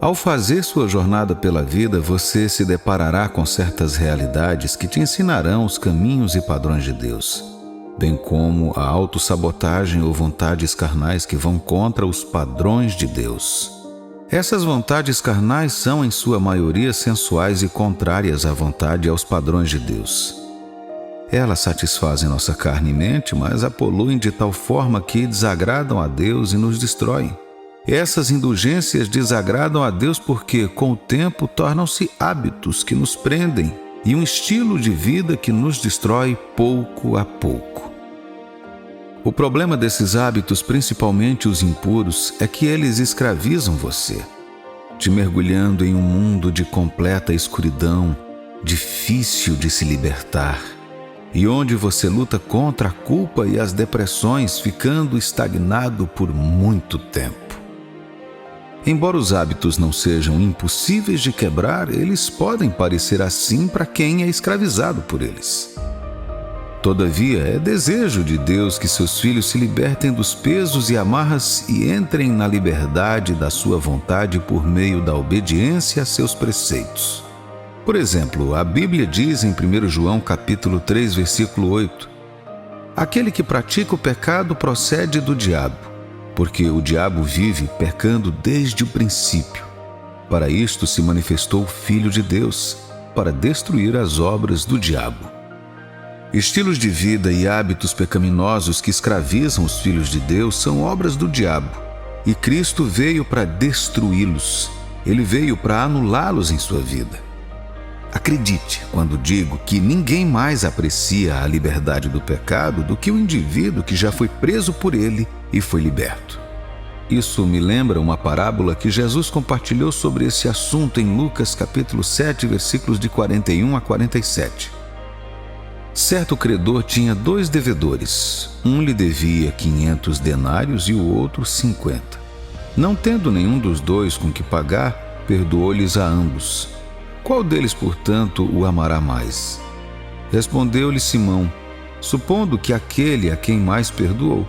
Ao fazer sua jornada pela vida, você se deparará com certas realidades que te ensinarão os caminhos e padrões de Deus, bem como a autossabotagem ou vontades carnais que vão contra os padrões de Deus. Essas vontades carnais são, em sua maioria, sensuais e contrárias à vontade e aos padrões de Deus. Elas satisfazem nossa carne e mente, mas a poluem de tal forma que desagradam a Deus e nos destroem. Essas indulgências desagradam a Deus porque, com o tempo, tornam-se hábitos que nos prendem e um estilo de vida que nos destrói pouco a pouco. O problema desses hábitos, principalmente os impuros, é que eles escravizam você, te mergulhando em um mundo de completa escuridão, difícil de se libertar, e onde você luta contra a culpa e as depressões, ficando estagnado por muito tempo. Embora os hábitos não sejam impossíveis de quebrar, eles podem parecer assim para quem é escravizado por eles. Todavia, é desejo de Deus que seus filhos se libertem dos pesos e amarras e entrem na liberdade da sua vontade por meio da obediência a seus preceitos. Por exemplo, a Bíblia diz em 1 João capítulo 3, versículo 8: aquele que pratica o pecado procede do diabo, porque o diabo vive pecando desde o princípio. Para isto se manifestou o Filho de Deus, para destruir as obras do diabo. Estilos de vida e hábitos pecaminosos que escravizam os filhos de Deus são obras do diabo, e Cristo veio para destruí-los. Ele veio para anulá-los em sua vida. Acredite quando digo que ninguém mais aprecia a liberdade do pecado do que o indivíduo que já foi preso por ele e foi liberto. Isso me lembra uma parábola que Jesus compartilhou sobre esse assunto em Lucas capítulo 7, versículos de 41 a 47. Certo credor tinha 2 devedores. Um lhe devia 500 denários e o outro 50. Não tendo nenhum dos 2 com que pagar, perdoou-lhes a ambos. Qual deles, portanto, o amará mais? Respondeu-lhe Simão, supondo que aquele a quem mais perdoou.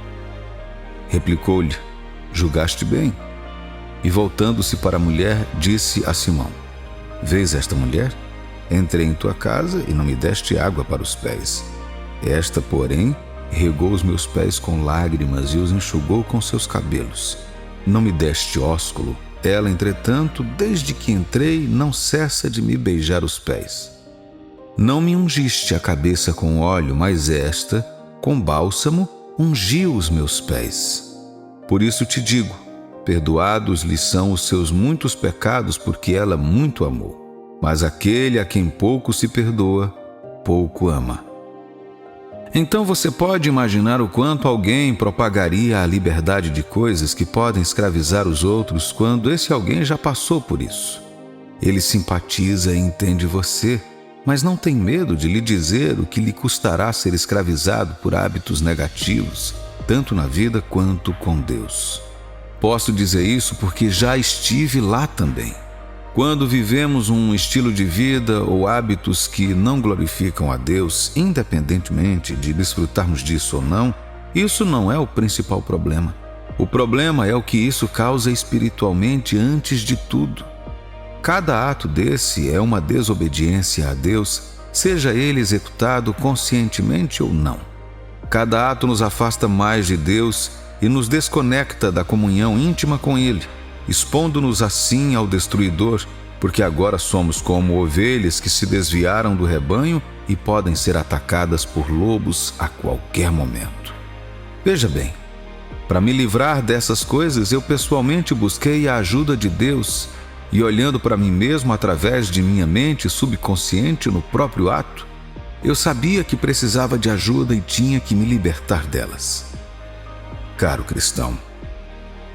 Replicou-lhe: julgaste bem. E voltando-se para a mulher, disse a Simão: vês esta mulher? Entrei em tua casa e não me deste água para os pés. Esta, porém, regou os meus pés com lágrimas e os enxugou com seus cabelos. Não me deste ósculo. Ela, entretanto, desde que entrei, não cessa de me beijar os pés. Não me ungiste a cabeça com óleo, mas esta, com bálsamo, ungiu os meus pés. Por isso te digo, perdoados lhe são os seus muitos pecados, porque ela muito amou. Mas aquele a quem pouco se perdoa, pouco ama. Então você pode imaginar o quanto alguém propagaria a liberdade de coisas que podem escravizar os outros quando esse alguém já passou por isso. Ele simpatiza e entende você, mas não tem medo de lhe dizer o que lhe custará ser escravizado por hábitos negativos, tanto na vida quanto com Deus. Posso dizer isso porque já estive lá também. Quando vivemos um estilo de vida ou hábitos que não glorificam a Deus, independentemente de desfrutarmos disso ou não, isso não é o principal problema. O problema é o que isso causa espiritualmente antes de tudo. Cada ato desse é uma desobediência a Deus, seja ele executado conscientemente ou não. Cada ato nos afasta mais de Deus e nos desconecta da comunhão íntima com Ele, expondo-nos assim ao destruidor, porque agora somos como ovelhas que se desviaram do rebanho e podem ser atacadas por lobos a qualquer momento. Veja bem, para me livrar dessas coisas, eu pessoalmente busquei a ajuda de Deus e, olhando para mim mesmo através de minha mente subconsciente no próprio ato, eu sabia que precisava de ajuda e tinha que me libertar delas. Caro cristão,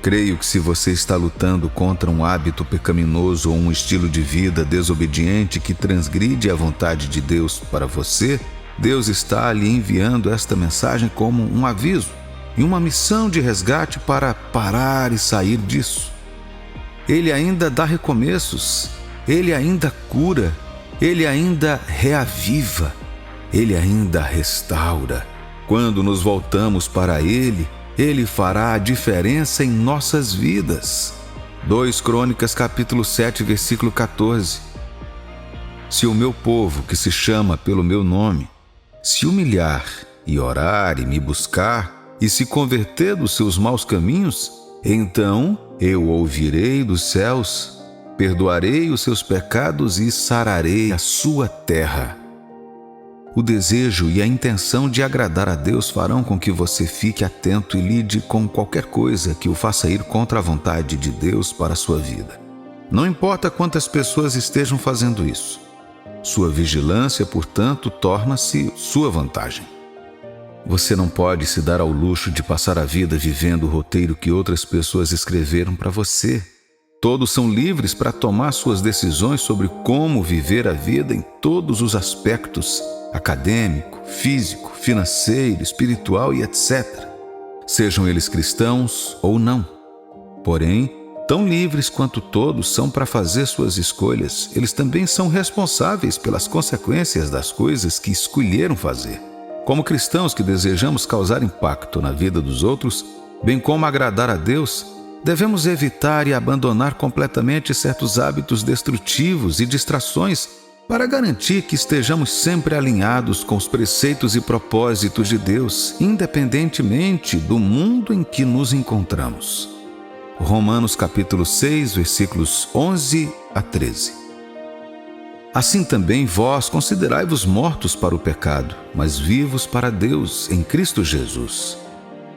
creio que se você está lutando contra um hábito pecaminoso ou um estilo de vida desobediente que transgride a vontade de Deus para você, Deus está lhe enviando esta mensagem como um aviso e uma missão de resgate para parar e sair disso. Ele ainda dá recomeços, Ele ainda cura, Ele ainda reaviva, Ele ainda restaura. Quando nos voltamos para Ele, Ele fará a diferença em nossas vidas. 2 Crônicas capítulo 7, versículo 14. Se o meu povo, que se chama pelo meu nome, se humilhar e orar e me buscar e se converter dos seus maus caminhos, então eu ouvirei dos céus, perdoarei os seus pecados e sararei a sua terra. O desejo e a intenção de agradar a Deus farão com que você fique atento e lide com qualquer coisa que o faça ir contra a vontade de Deus para a sua vida. Não importa quantas pessoas estejam fazendo isso. Sua vigilância, portanto, torna-se sua vantagem. Você não pode se dar ao luxo de passar a vida vivendo o roteiro que outras pessoas escreveram para você. Todos são livres para tomar suas decisões sobre como viver a vida em todos os aspectos: acadêmico, físico, financeiro, espiritual e etc. Sejam eles cristãos ou não. Porém, tão livres quanto todos são para fazer suas escolhas, eles também são responsáveis pelas consequências das coisas que escolheram fazer. Como cristãos que desejamos causar impacto na vida dos outros, bem como agradar a Deus, devemos evitar e abandonar completamente certos hábitos destrutivos e distrações para garantir que estejamos sempre alinhados com os preceitos e propósitos de Deus, independentemente do mundo em que nos encontramos. Romanos capítulo 6, versículos 11 a 13. Assim também vós considerai-vos mortos para o pecado, mas vivos para Deus em Cristo Jesus.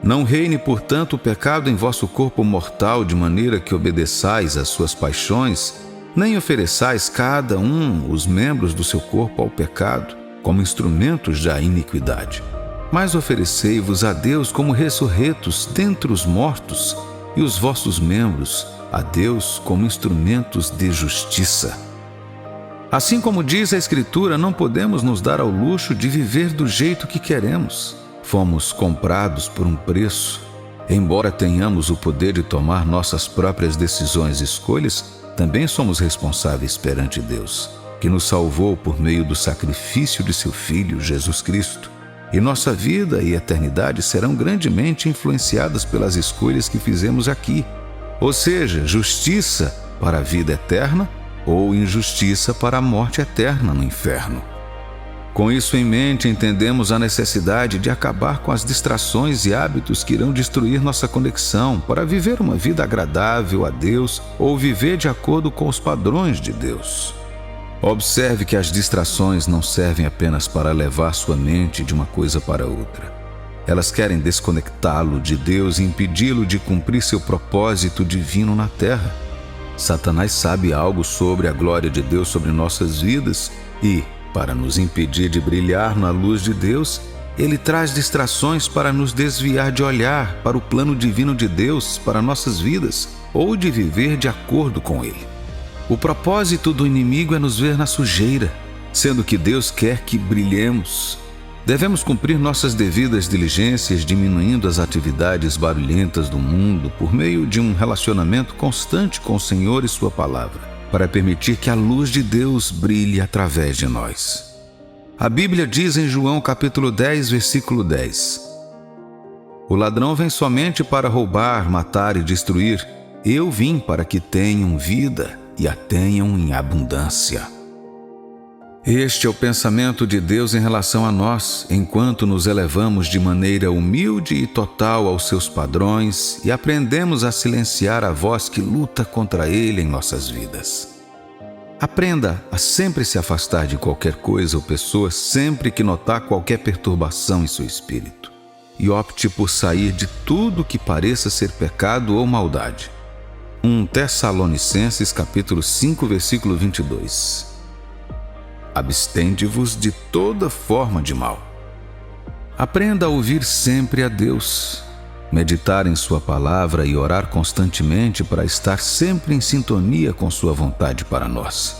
Não reine, portanto, o pecado em vosso corpo mortal, de maneira que obedeçais às suas paixões, nem ofereçais cada um os membros do seu corpo ao pecado, como instrumentos da iniquidade. Mas oferecei-vos a Deus como ressurretos dentre os mortos, e os vossos membros a Deus como instrumentos de justiça. Assim como diz a Escritura, não podemos nos dar ao luxo de viver do jeito que queremos. Fomos comprados por um preço. Embora tenhamos o poder de tomar nossas próprias decisões e escolhas, também somos responsáveis perante Deus, que nos salvou por meio do sacrifício de seu Filho, Jesus Cristo. E nossa vida e eternidade serão grandemente influenciadas pelas escolhas que fizemos aqui, ou seja, justiça para a vida eterna ou injustiça para a morte eterna no inferno. Com isso em mente, entendemos a necessidade de acabar com as distrações e hábitos que irão destruir nossa conexão para viver uma vida agradável a Deus ou viver de acordo com os padrões de Deus. Observe que as distrações não servem apenas para levar sua mente de uma coisa para outra. Elas querem desconectá-lo de Deus e impedi-lo de cumprir seu propósito divino na terra. Satanás sabe algo sobre a glória de Deus sobre nossas vidas e, para nos impedir de brilhar na luz de Deus, ele traz distrações para nos desviar de olhar para o plano divino de Deus para nossas vidas ou de viver de acordo com ele. O propósito do inimigo é nos ver na sujeira, sendo que Deus quer que brilhemos. Devemos cumprir nossas devidas diligências, diminuindo as atividades barulhentas do mundo por meio de um relacionamento constante com o Senhor e sua palavra, para permitir que a luz de Deus brilhe através de nós. A Bíblia diz em João capítulo 10, versículo 10: O ladrão vem somente para roubar, matar e destruir. Eu vim para que tenham vida e a tenham em abundância. Este é o pensamento de Deus em relação a nós, enquanto nos elevamos de maneira humilde e total aos seus padrões e aprendemos a silenciar a voz que luta contra Ele em nossas vidas. Aprenda a sempre se afastar de qualquer coisa ou pessoa sempre que notar qualquer perturbação em seu espírito, e opte por sair de tudo que pareça ser pecado ou maldade. 1 Tessalonicenses capítulo 5, versículo 22. Abstende-vos de toda forma de mal. Aprenda a ouvir sempre a Deus, meditar em sua palavra e orar constantemente para estar sempre em sintonia com sua vontade para nós.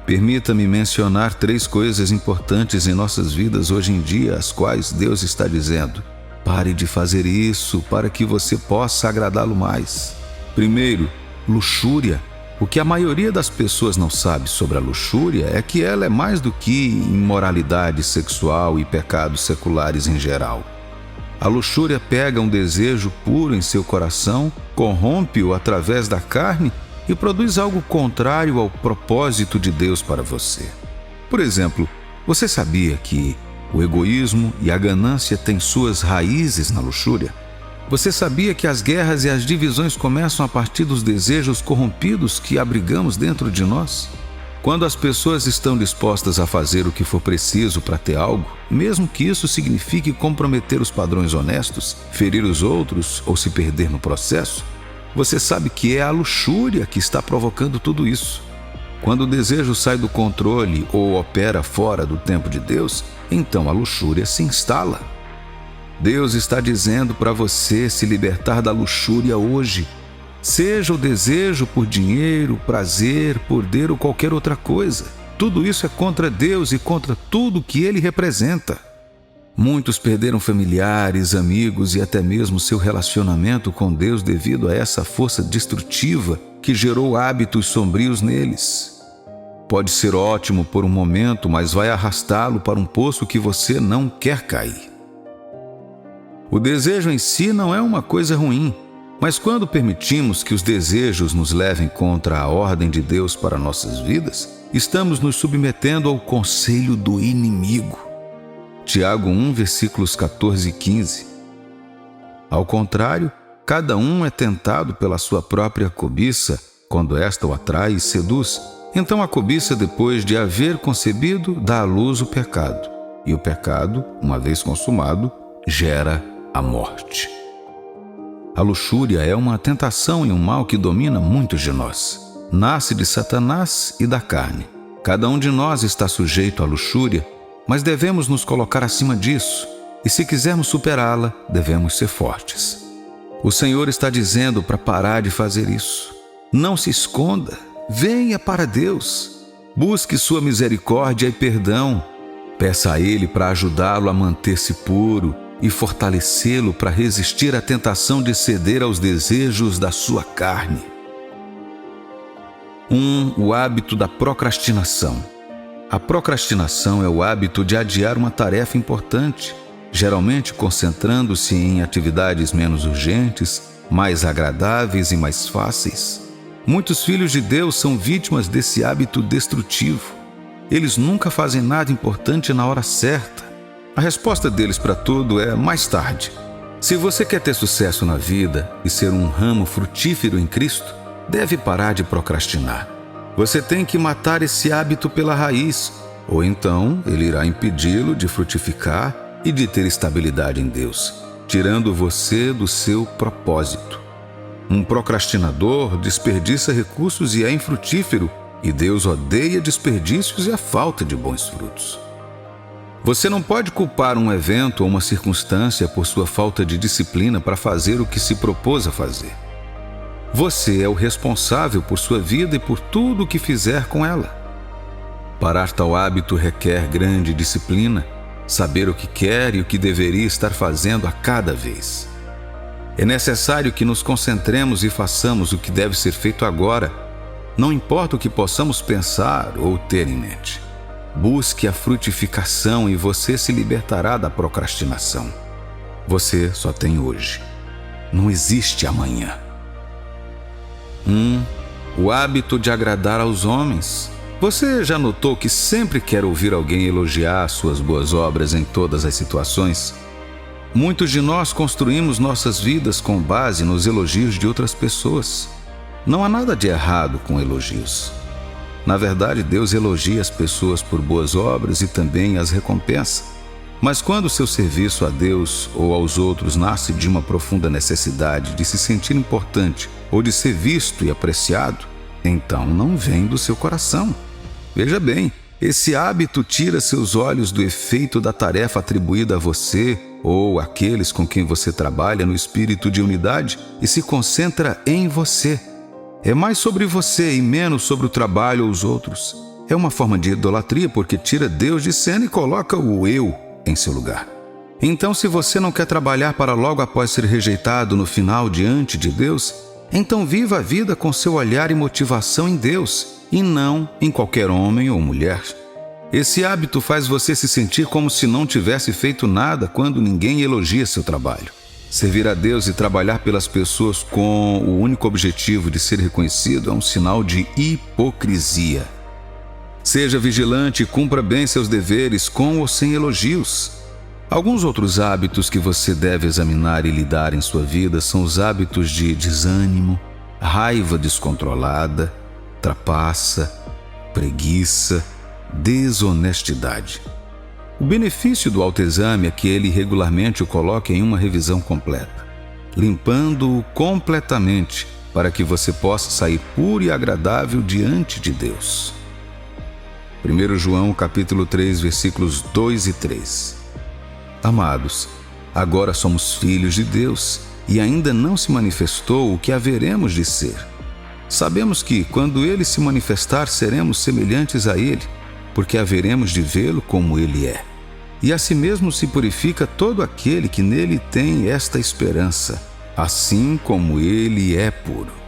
Permita-me mencionar 3 coisas importantes em nossas vidas hoje em dia, as quais Deus está dizendo: pare de fazer isso para que você possa agradá-lo mais. Primeiro, luxúria. O que a maioria das pessoas não sabe sobre a luxúria é que ela é mais do que imoralidade sexual e pecados seculares em geral. A luxúria pega um desejo puro em seu coração, corrompe-o através da carne e produz algo contrário ao propósito de Deus para você. Por exemplo, você sabia que o egoísmo e a ganância têm suas raízes na luxúria? Você sabia que as guerras e as divisões começam a partir dos desejos corrompidos que abrigamos dentro de nós? Quando as pessoas estão dispostas a fazer o que for preciso para ter algo, mesmo que isso signifique comprometer os padrões honestos, ferir os outros ou se perder no processo, você sabe que é a luxúria que está provocando tudo isso. Quando o desejo sai do controle ou opera fora do tempo de Deus, então a luxúria se instala. Deus está dizendo para você se libertar da luxúria hoje. Seja o desejo por dinheiro, prazer, poder ou qualquer outra coisa. Tudo isso é contra Deus e contra tudo que Ele representa. Muitos perderam familiares, amigos e até mesmo seu relacionamento com Deus devido a essa força destrutiva que gerou hábitos sombrios neles. Pode ser ótimo por um momento, mas vai arrastá-lo para um poço que você não quer cair. O desejo em si não é uma coisa ruim. Mas quando permitimos que os desejos nos levem contra a ordem de Deus para nossas vidas, estamos nos submetendo ao conselho do inimigo. Tiago 1, versículos 14 e 15. Ao contrário, cada um é tentado pela sua própria cobiça, quando esta o atrai e seduz. Então a cobiça, depois de haver concebido, dá à luz o pecado. E o pecado, uma vez consumado, gera a morte. A luxúria é uma tentação e um mal que domina muitos de nós. Nasce de Satanás e da carne. Cada um de nós está sujeito à luxúria, mas devemos nos colocar acima disso. E se quisermos superá-la, devemos ser fortes. O Senhor está dizendo para parar de fazer isso. Não se esconda. Venha para Deus. Busque sua misericórdia e perdão. Peça a Ele para ajudá-lo a manter-se puro e fortalecê-lo para resistir à tentação de ceder aos desejos da sua carne. 1. O hábito da procrastinação. A procrastinação é o hábito de adiar uma tarefa importante, geralmente concentrando-se em atividades menos urgentes, mais agradáveis e mais fáceis. Muitos filhos de Deus são vítimas desse hábito destrutivo. Eles nunca fazem nada importante na hora certa. A resposta deles para tudo é mais tarde. Se você quer ter sucesso na vida e ser um ramo frutífero em Cristo, deve parar de procrastinar. Você tem que matar esse hábito pela raiz, ou então ele irá impedi-lo de frutificar e de ter estabilidade em Deus, tirando você do seu propósito. Um procrastinador desperdiça recursos e é infrutífero, e Deus odeia desperdícios e a falta de bons frutos. Você não pode culpar um evento ou uma circunstância por sua falta de disciplina para fazer o que se propôs a fazer. Você é o responsável por sua vida e por tudo o que fizer com ela. Parar tal hábito requer grande disciplina, saber o que quer e o que deveria estar fazendo a cada vez. É necessário que nos concentremos e façamos o que deve ser feito agora, não importa o que possamos pensar ou ter em mente. Busque a frutificação e você se libertará da procrastinação. Você só tem hoje. Não existe amanhã. 1. O hábito de agradar aos homens. Você já notou que sempre quer ouvir alguém elogiar suas boas obras em todas as situações? Muitos de nós construímos nossas vidas com base nos elogios de outras pessoas. Não há nada de errado com elogios. Na verdade, Deus elogia as pessoas por boas obras e também as recompensa. Mas quando seu serviço a Deus ou aos outros nasce de uma profunda necessidade de se sentir importante ou de ser visto e apreciado, então não vem do seu coração. Veja bem, esse hábito tira seus olhos do efeito da tarefa atribuída a você ou àqueles com quem você trabalha no espírito de unidade e se concentra em você. É mais sobre você e menos sobre o trabalho ou os outros. É uma forma de idolatria porque tira Deus de cena e coloca o eu em seu lugar. Então, se você não quer trabalhar para logo após ser rejeitado no final diante de Deus, então viva a vida com seu olhar e motivação em Deus e não em qualquer homem ou mulher. Esse hábito faz você se sentir como se não tivesse feito nada quando ninguém elogia seu trabalho. Servir a Deus e trabalhar pelas pessoas com o único objetivo de ser reconhecido é um sinal de hipocrisia. Seja vigilante e cumpra bem seus deveres com ou sem elogios. Alguns outros hábitos que você deve examinar e lidar em sua vida são os hábitos de desânimo, raiva descontrolada, trapaça, preguiça, desonestidade. O benefício do autoexame é que ele regularmente o coloca em uma revisão completa, limpando-o completamente para que você possa sair puro e agradável diante de Deus. 1 João capítulo 3, versículos 2 e 3. Amados, agora somos filhos de Deus e ainda não se manifestou o que haveremos de ser. Sabemos que, quando Ele se manifestar, seremos semelhantes a Ele, porque haveremos de vê-lo como Ele é. E a si mesmo se purifica todo aquele que nele tem esta esperança, assim como Ele é puro.